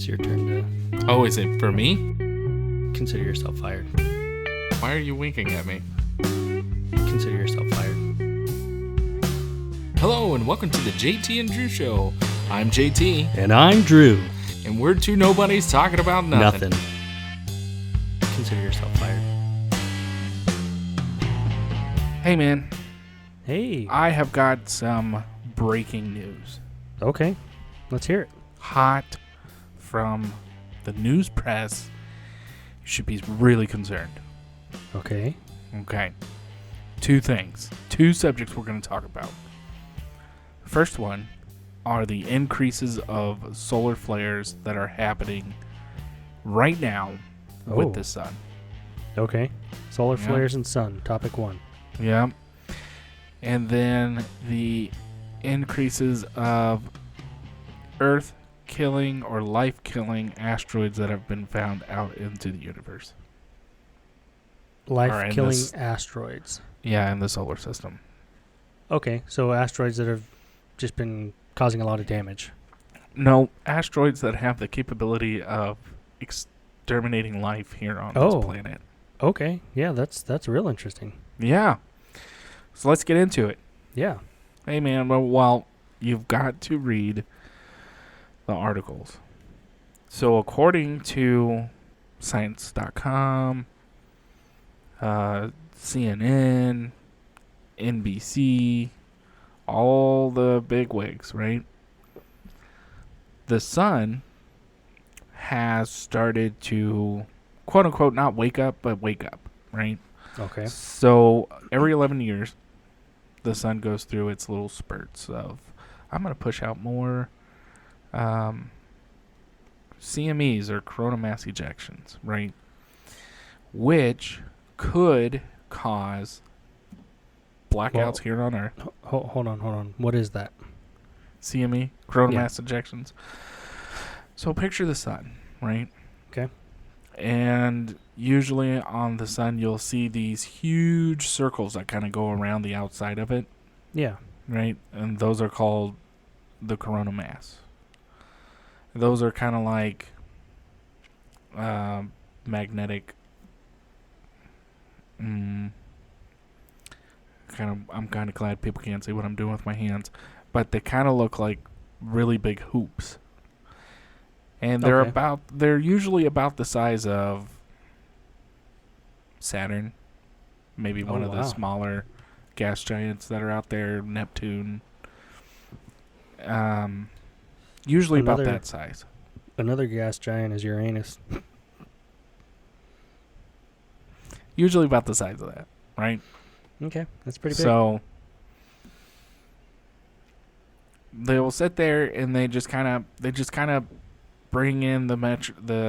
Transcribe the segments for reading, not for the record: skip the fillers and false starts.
your turn to Oh, is it for me? consider yourself fired. Why are you winking at me? Consider yourself fired. Hello, and welcome to the JT and Drew Show. I'm JT, And I'm Drew. and we're two nobodies talking about nothing. Consider yourself fired. Hey, man, Hey. I have got some breaking news. Okay. Let's hear it. Hot from the news press. You should be really concerned. Okay. Okay. Two things. Two subjects we're going to talk about. First one are the increases of solar flares that are happening right now Oh. with the sun. Okay. Solar Yeah. flares and sun. Topic 1. Yeah. And then the increases of Earth-killing or life-killing asteroids that have been found out into the universe. Life-killing this- asteroids. Yeah, in the solar system. Okay. So asteroids that have just been causing a lot of damage. No, asteroids that have the capability of exterminating life here on Oh. this planet. Okay. Yeah, that's real interesting. Yeah. So let's get into it. Yeah. Hey, man, well, you've got to read the articles. So according to Science.com, CNN, NBC, all the bigwigs, right? The sun has started to, quote unquote, not wake up, but wake up, right? Okay. So every 11 years, the sun goes through its little spurts of, I'm going to push out more CMEs or coronal mass ejections, right? Which could cause blackouts here on Earth. Hold on. What is that? CME, coronal Yeah. mass ejections. So picture the sun, right? Okay. And usually on the sun, you'll see these huge circles that kind of go around the outside of it, Yeah. right? And those are called the coronal mass. Those are kind of like magnetic. I'm kind of glad people can't see what I'm doing with my hands, but they kind of look like really big hoops. And Okay. they're usually about the size of Saturn, maybe one of the wow. smaller gas giants that are out there, Neptune. Usually about Another- that size. Another gas giant is Uranus. Usually about the size of that, right? Okay. That's pretty big. So they will sit there and they just kind of bring in the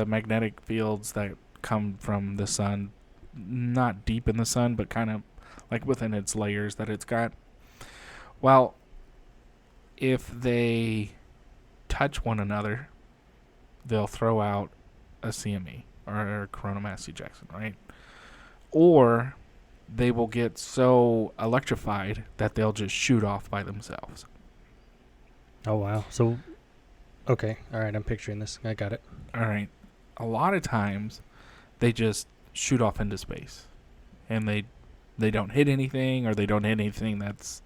magnetic fields that come from the sun, not deep in the sun, but kind of like within its layers that it's got. Well, if they touch one another, they'll throw out a CME or a coronal mass ejection, right? Or they will get so electrified that they'll just shoot off by themselves. Oh, wow. So, okay. All right. I'm picturing this. I got it. All right. A lot of times they just shoot off into space and they don't hit anything, or they don't hit anything that's,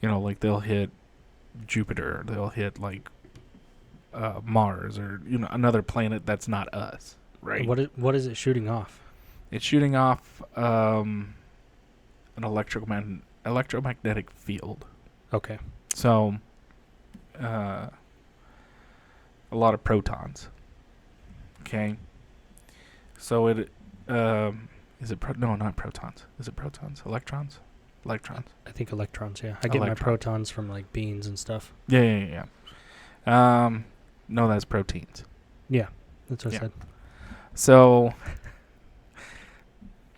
like they'll hit Jupiter, or they'll hit like Mars, or another planet that's not us, right? What is it shooting off? It's shooting off an electromagnetic field. Okay. So, a lot of protons. Okay. So it is it no, not protons. Is it protons? Electrons? Electrons. I think electrons, yeah. I get my Electrons. protons from like beans and stuff. Yeah. No, that's proteins. Yeah. That's what Yeah. I said.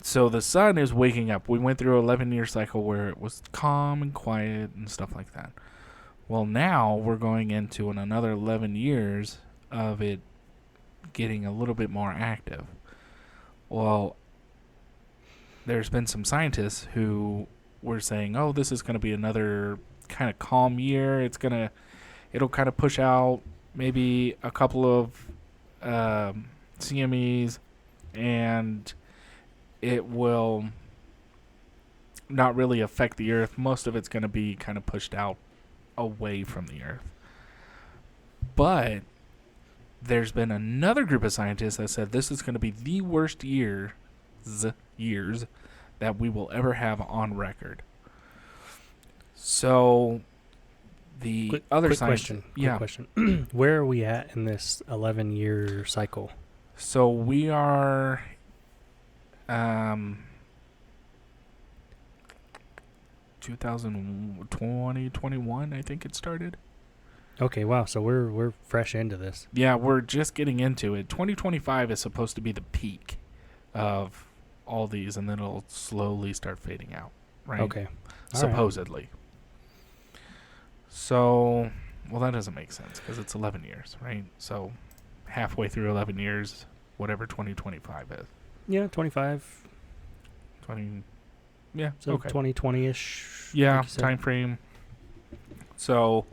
So the sun is waking up. We went through an 11-year cycle where it was calm and quiet and stuff like that. Well, now we're going into another 11 years of it getting a little bit more active. Well, there's been some scientists who were saying, oh, this is going to be another kind of calm year. It'll kind of push out maybe a couple of CMEs, and it will not really affect the Earth. Most of it's going to be kind of pushed out away from the Earth. But there's been another group of scientists that said this is going to be the worst years that we will ever have on record. So the other quick scientists... question. Yeah. Quick question. Where are we at in this 11-year cycle? So we are... 2020, 21, I think it started. Okay, wow. So we're fresh into this. Yeah, we're just getting into it. 2025 is supposed to be the peak of all these, and then it'll slowly start fading out, right? Okay. All right. Supposedly. So, well, that doesn't make sense because it's 11 years, right? So, halfway through 11 years, whatever 2025 is. Yeah, 25. 20, yeah, So okay. 2020-ish. Yeah, like you said. time frame. So,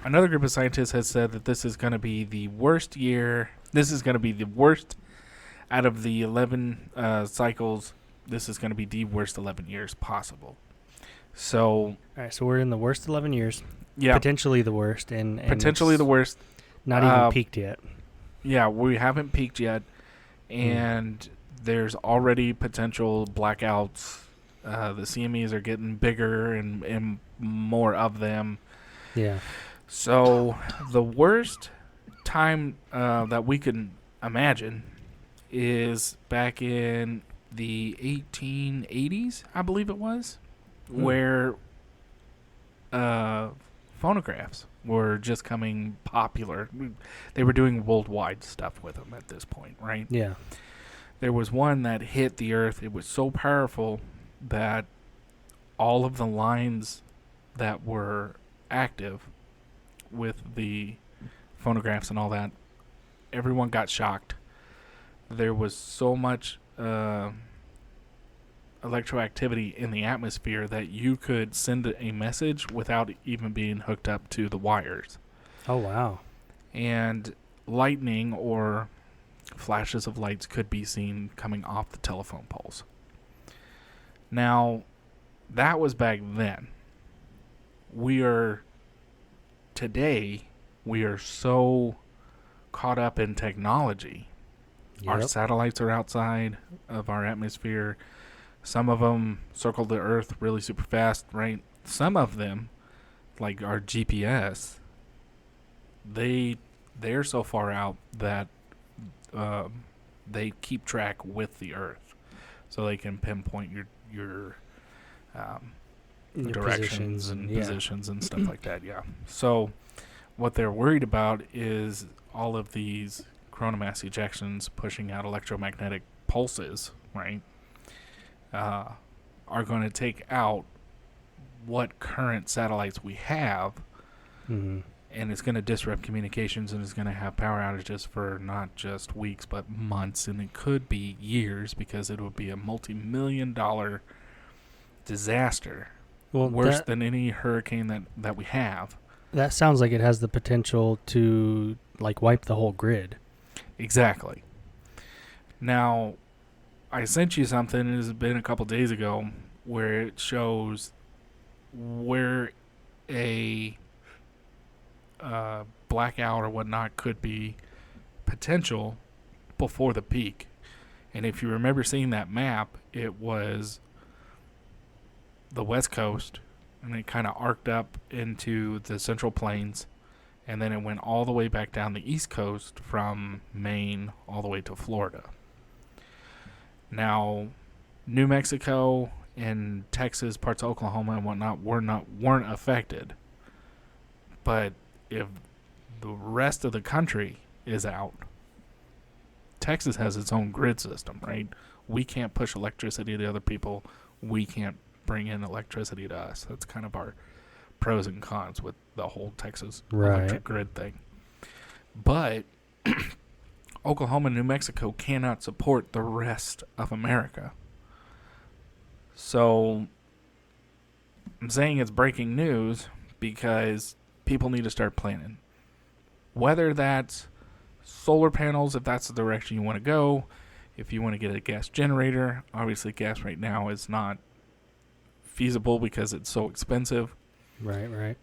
another group of scientists has said that this is going to be the worst year. This is going to be the worst out of the 11 cycles. This is going to be the worst 11 years possible. So, All right, so we're in the worst 11 years. yeah, Potentially the worst. And potentially it's the worst. Not even peaked yet. Yeah, we haven't peaked yet. And there's already potential blackouts. The CMEs are getting bigger and more of them. Yeah. So the worst time that we can imagine is back in the 1880s, I believe it was, where phonographs were just coming popular. They were doing worldwide stuff with them at this point, right? Yeah. There was one that hit the earth. It was so powerful that all of the lines that were active with the phonographs and all that, everyone got shocked. There was so much electroactivity in the atmosphere that you could send a message without even being hooked up to the wires. Oh, wow. And lightning or flashes of lights could be seen coming off the telephone poles. Now, that was back then. Today, we are so caught up in technology. Yep. Our satellites are outside of our atmosphere. Some of them circle the Earth really super fast, right? Some of them, like our GPS, they're so far out that they keep track with the Earth, so they can pinpoint your directions and positions and stuff like that. Yeah. So what they're worried about is all of these coronal mass ejections pushing out electromagnetic pulses, right? Are going to take out what current satellites we have, Mm-hmm. and it's going to disrupt communications, and it's going to have power outages for not just weeks but months, and it could be years, because it would be a multi-million-dollar disaster, Well, worse than any hurricane that we have. that sounds like it has the potential to like wipe the whole grid. Exactly. Now, I sent you something, it has been a couple days ago, where it shows where a blackout or whatnot could be potential before the peak. And if you remember seeing that map, it was the West Coast, and it kind of arced up into the Central Plains, and then it went all the way back down the East Coast from Maine all the way to Florida. Now, New Mexico and Texas, parts of Oklahoma and whatnot weren't affected. But if the rest of the country is out, Texas has its own grid system, right? We can't push electricity to other people. We can't bring in electricity to us. That's kind of our pros and cons with the whole Texas electric grid thing. But Oklahoma and New Mexico cannot support the rest of America. So I'm saying it's breaking news because people need to start planning. Whether that's solar panels if that's the direction you want to go. If you want to get a gas generator, obviously gas right now is not feasible because it's so expensive. Right.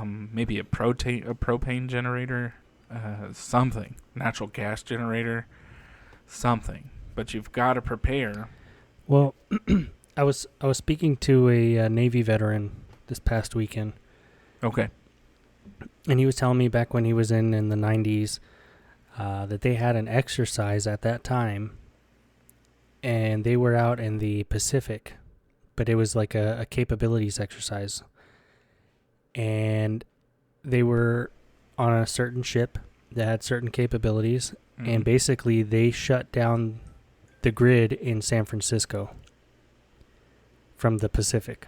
Maybe a propane generator, something, natural gas generator, something. But you've got to prepare. Well, I was speaking to a Navy veteran this past weekend, Okay. and he was telling me back when he was in the 90s that they had an exercise at that time, and they were out in the Pacific, but it was like a capabilities exercise. And they were on a certain ship that had certain capabilities, and basically they shut down the grid in San Francisco from the Pacific.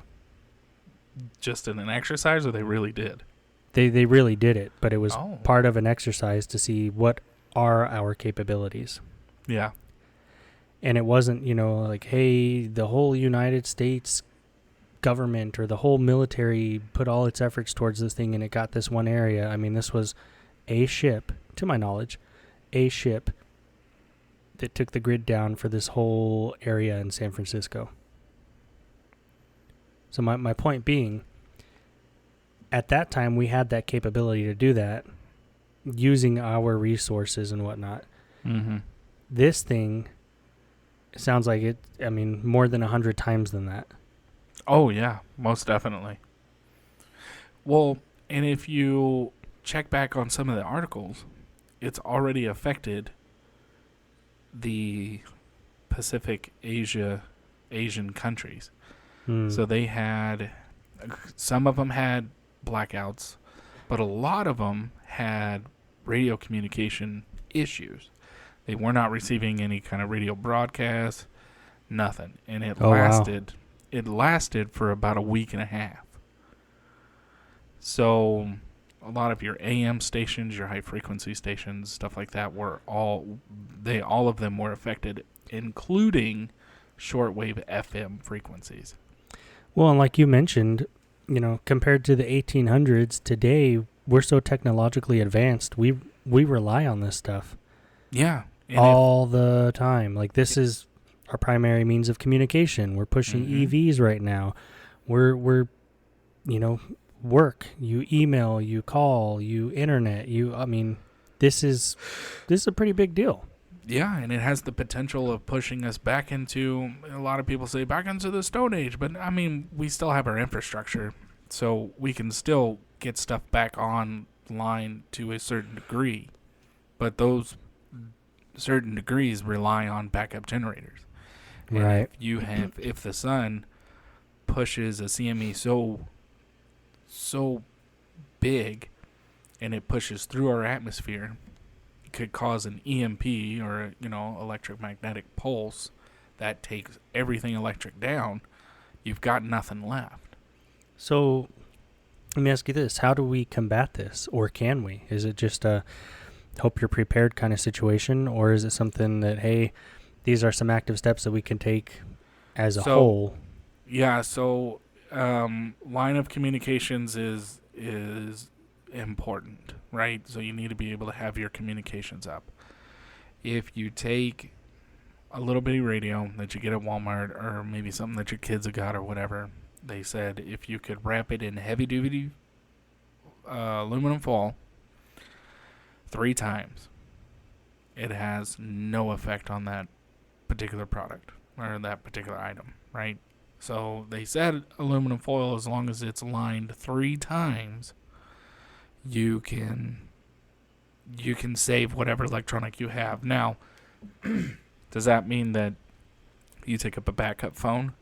Just in an exercise, or they really did? They really did it, but it was Oh. part of an exercise to see what are our capabilities. Yeah. And it wasn't, like, hey, the whole United States government or the whole military put all its efforts towards this thing and it got this one area. I mean, this was a ship, to my knowledge, a ship that took the grid down for this whole area in San Francisco. So my point being, at that time we had that capability to do that using our resources and whatnot. Mm-hmm. This thing sounds like it, more than 100 times than that. Oh, yeah, most definitely. Well, and if you check back on some of the articles, it's already affected the Pacific Asian countries. So they had, some of them had blackouts, but a lot of them had radio communication issues. They were not receiving any kind of radio broadcast, nothing. And it lasted. It lasted for about a week and a half. So a lot of your AM stations, your high frequency stations, stuff like that all of them were affected, including shortwave FM frequencies. Well, and like you mentioned, compared to the 1800s, today we're so technologically advanced. We rely on this stuff. Yeah. All the time. Like, this is our primary means of communication. We're pushing EVs right now. We're work. You email, you call, you internet. This is a pretty big deal. Yeah, and it has the potential of pushing us back into, a lot of people say, back into the Stone Age. But, we still have our infrastructure, so we can still get stuff back online to a certain degree. But those certain degrees rely on backup generators. And Right. if the sun pushes a CME so big and it pushes through our atmosphere, could cause an EMP or electromagnetic pulse that takes everything electric down. You've got nothing left. So let me ask you this. How do we combat this, or can we? Is it just a hope you're prepared kind of situation, or is it something that, hey, these are some active steps that we can take as a whole? Yeah, so line of communications is important, right? So you need to be able to have your communications up. If you take a little bitty radio that you get at Walmart, or maybe something that your kids have got or whatever, they said if you could wrap it in heavy-duty aluminum foil 3 times, it has no effect on that particular product or that particular item, right? So they said aluminum foil, as long as it's lined 3 times, you can save whatever electronic you have. Now, does that mean that you take up a backup phone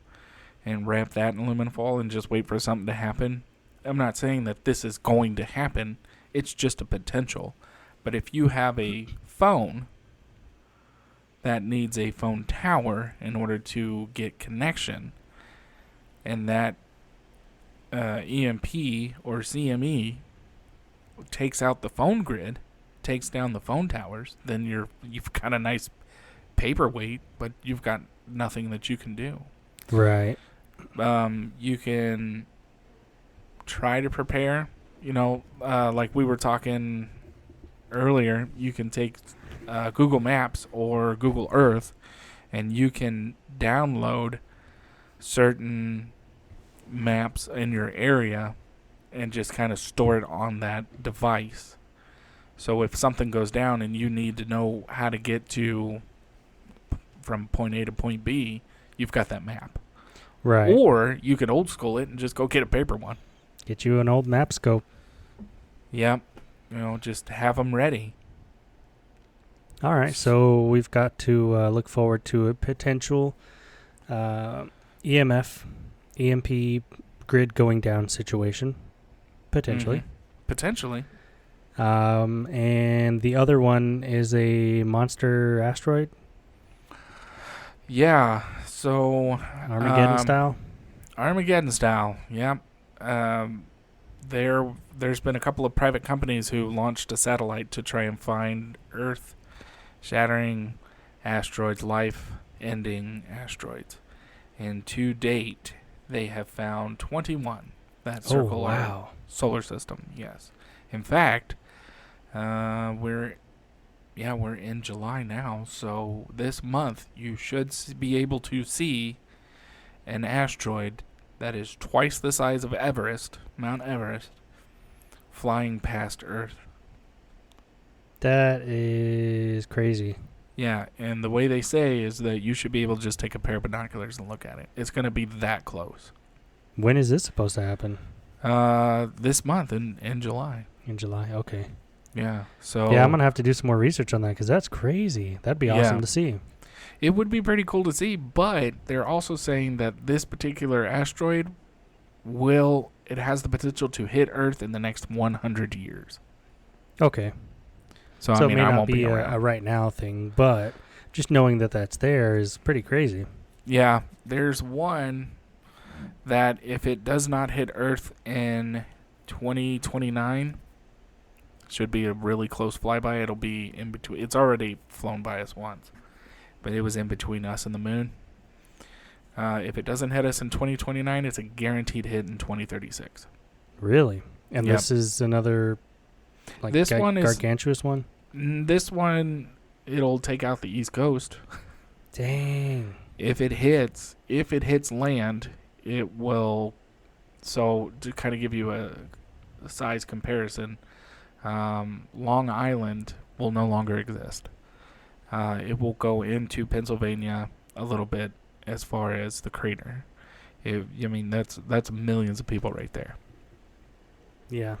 and wrap that in aluminum foil and just wait for something to happen? I'm not saying that this is going to happen. It's just a potential. But if you have a phone that needs a phone tower in order to get connection, and that EMP or CME takes out the phone grid, takes down the phone towers, then you've got a nice paperweight, but you've got nothing that you can do. Right. You can try to prepare, like we were talking earlier, you can take Google Maps or Google Earth, and you can download certain maps in your area and just kind of store it on that device. So if something goes down and you need to know how to get to from point A to point B, you've got that map. Right. Or you could old school it and just go get a paper one. Get you an old map scope. Yep. Just have them ready. All right. So we've got to look forward to a potential EMP grid going down situation. Potentially. Mm-hmm. Potentially. And the other one is a monster asteroid. Yeah. So Armageddon style. Armageddon style. Yep. There's been a couple of private companies who launched a satellite to try and find Earth-shattering asteroids, life-ending asteroids. And to date, they have found 21 that circle our solar system. Yes. In fact, we're in July now, so this month you should be able to see an asteroid that is twice the size of Everest, Mount Everest, flying past Earth. That is crazy. Yeah, and the way they say is that you should be able to just take a pair of binoculars and look at it. It's going to be that close. When is this supposed to happen? This month in July. In July, okay. Yeah, so... Yeah, I'm going to have to do some more research on that because that's crazy. That'd be awesome to see. It would be pretty cool to see, but they're also saying that this particular asteroid it has the potential to hit Earth in the next 100 years. Okay. So it may I not won't be be a right now thing, but just knowing that that's there is pretty crazy. Yeah, there's one that if it does not hit Earth in 2029, should be a really close flyby. It'll be in between. It's already flown by us once, but it was in between us and the moon. If it doesn't hit us in 2029, it's a guaranteed hit in 2036. Really? And this is another gargantuous one? This one, it'll take out the East Coast. Dang. If it hits land, it will. So to kind of give you a size comparison, Long Island will no longer exist. It will go into Pennsylvania a little bit as far as the crater. That's millions of people right there. Yeah.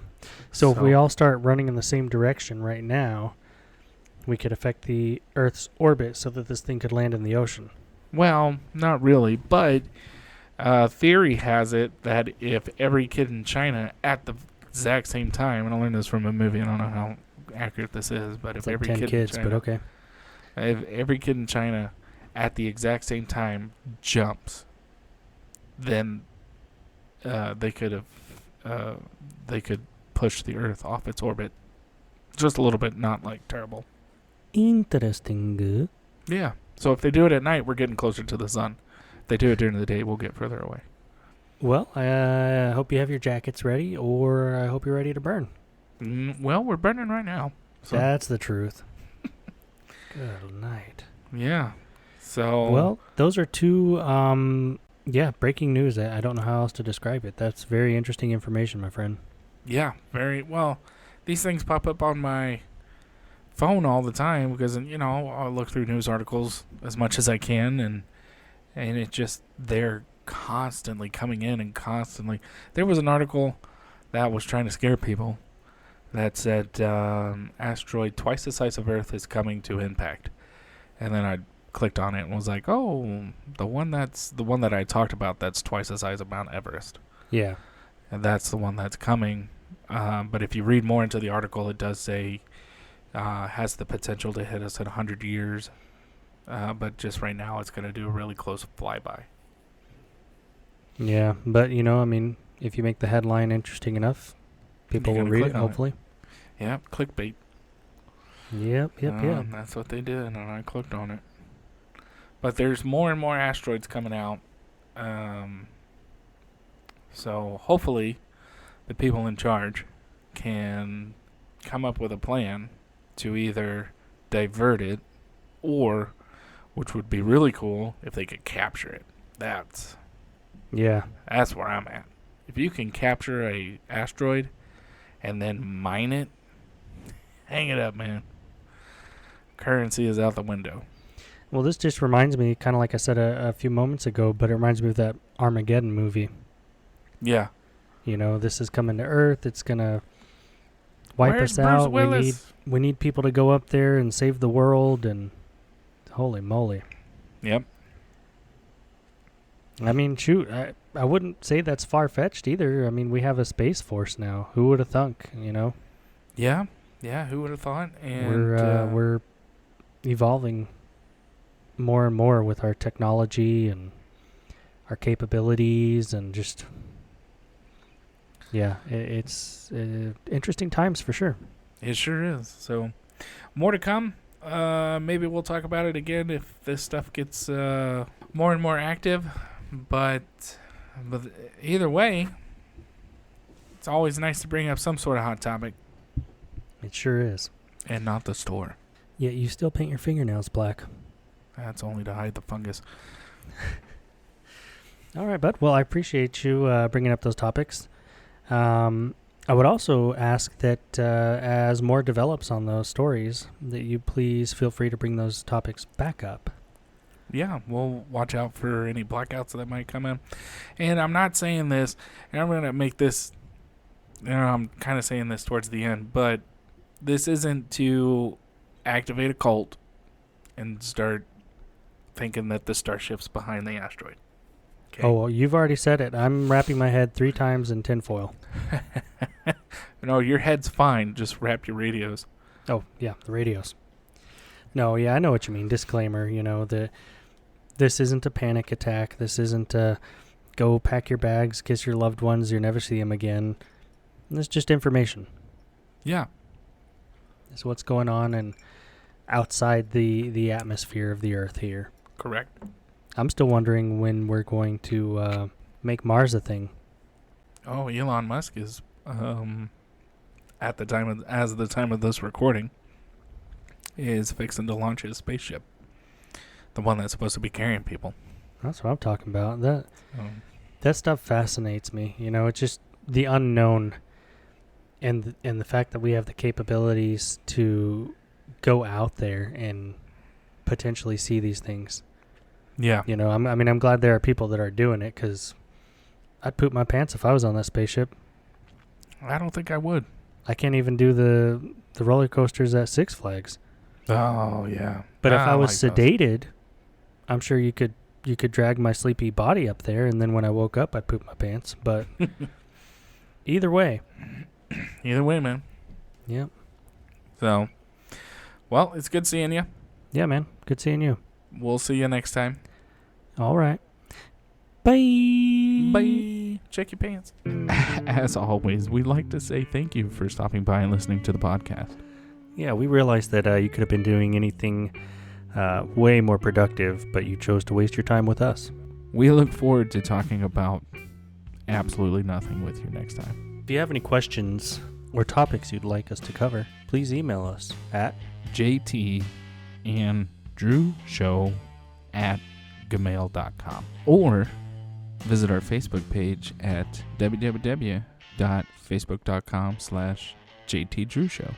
So if we all start running in the same direction right now, we could affect the Earth's orbit so that this thing could land in the ocean. Well, not really, but theory has it that if every kid in China at the exact same time, and I learned this from a movie, I don't know how accurate this is, but if every 10 kid kids, in China, but okay. If every kid in China at the exact same time jumps, then they could push the Earth off its orbit just a little bit, not like terrible. Interesting. Yeah. So if they do it at night, we're getting closer to the sun. If they do it during the day, we'll get further away. Well, I hope you have your jackets ready, or I hope you're ready to burn. Well, we're burning right now. So. That's the truth. Good night. Yeah. So. Well, those are two, breaking news. I don't know how else to describe it. That's very interesting information, my friend. Yeah, very well. These things pop up on my phone all the time because, I'll look through news articles as much as I can, and it just, they're constantly coming in and constantly. There was an article that was trying to scare people that said asteroid twice the size of Earth is coming to impact. And then I clicked on it and was like, oh, the one that I talked about that's twice the size of Mount Everest. Yeah. And that's the one that's coming. But if you read more into the article, it does say has the potential to hit us in 100 years. But just right now, it's going to do a really close flyby. Yeah, but, if you make the headline interesting enough, people will read it, hopefully. Yeah, clickbait. Yep. That's what they did, and I clicked on it. But there's more and more asteroids coming out. So hopefully the people in charge can come up with a plan to either divert it or, which would be really cool, if they could capture it. That's where I'm at. If you can capture a asteroid and then mine it, hang it up, man. Currency is out the window. Well, this just reminds me, kind of like I said a few moments ago, but it reminds me of that Armageddon movie. Yeah. You know, this is coming to Earth. It's going to wipe Where's us Bruce out. Willis? We need people to go up there and save the world, and holy moly. Yep. I mean, shoot, I wouldn't say that's far-fetched either. I mean, we have a space force now. Who would have thunk, you know? Yeah. Yeah, who would have thought? And We're evolving more and more with our technology and our capabilities, and just, yeah, it's interesting times for sure. It sure is. So, more to come. Maybe we'll talk about it again if this stuff gets more and more active. But either way, it's always nice to bring up some sort of hot topic. It sure is. And not the store. Yet you still paint your fingernails black. That's only to hide the fungus. All right, bud. Well, I appreciate you bringing up those topics. I would also ask that as more develops on those stories, that you please feel free to bring those topics back up. Yeah, we'll watch out for any blackouts that might come in. And I'm not saying this, and I'm going to make this, I'm kind of saying this towards the end, but this isn't to activate a cult and start thinking that the starship's behind the asteroid. Okay? Oh, well, you've already said it. I'm wrapping my head 3 times in tinfoil. No, your head's fine. Just wrap your radios. Oh, yeah, the radios. No, yeah, I know what you mean. Disclaimer, this isn't a panic attack. This isn't a go pack your bags, kiss your loved ones, you'll never see them again. It's just information. Yeah. It's what's going on and outside the atmosphere of the Earth here. Correct. I'm still wondering when we're going to make Mars a thing. Oh, Elon Musk is at the time of this recording is fixing to launch his spaceship. The one that's supposed to be carrying people. That's what I'm talking about. That stuff fascinates me. It's just the unknown and the fact that we have the capabilities to go out there and potentially see these things. Yeah. I'm glad there are people that are doing it, because I'd poop my pants if I was on that spaceship. I don't think I would. I can't even do the roller coasters at Six Flags. Oh, yeah. But if I was sedated, I'm sure you could drag my sleepy body up there, and then when I woke up, I'd poop my pants. But either way. Either way, man. Yep. So, well, it's good seeing you. Yeah, man. Good seeing you. We'll see you next time. All right. Bye. Bye. Check your pants. As always, we'd like to say thank you for stopping by and listening to the podcast. Yeah, we realized that you could have been doing anything way more productive, but you chose to waste your time with us. We look forward to talking about absolutely nothing with you next time. If you have any questions or topics you'd like us to cover, please email us at jtandrewshow@gmail.com or visit our Facebook page at www.facebook.com/JTDrewShow.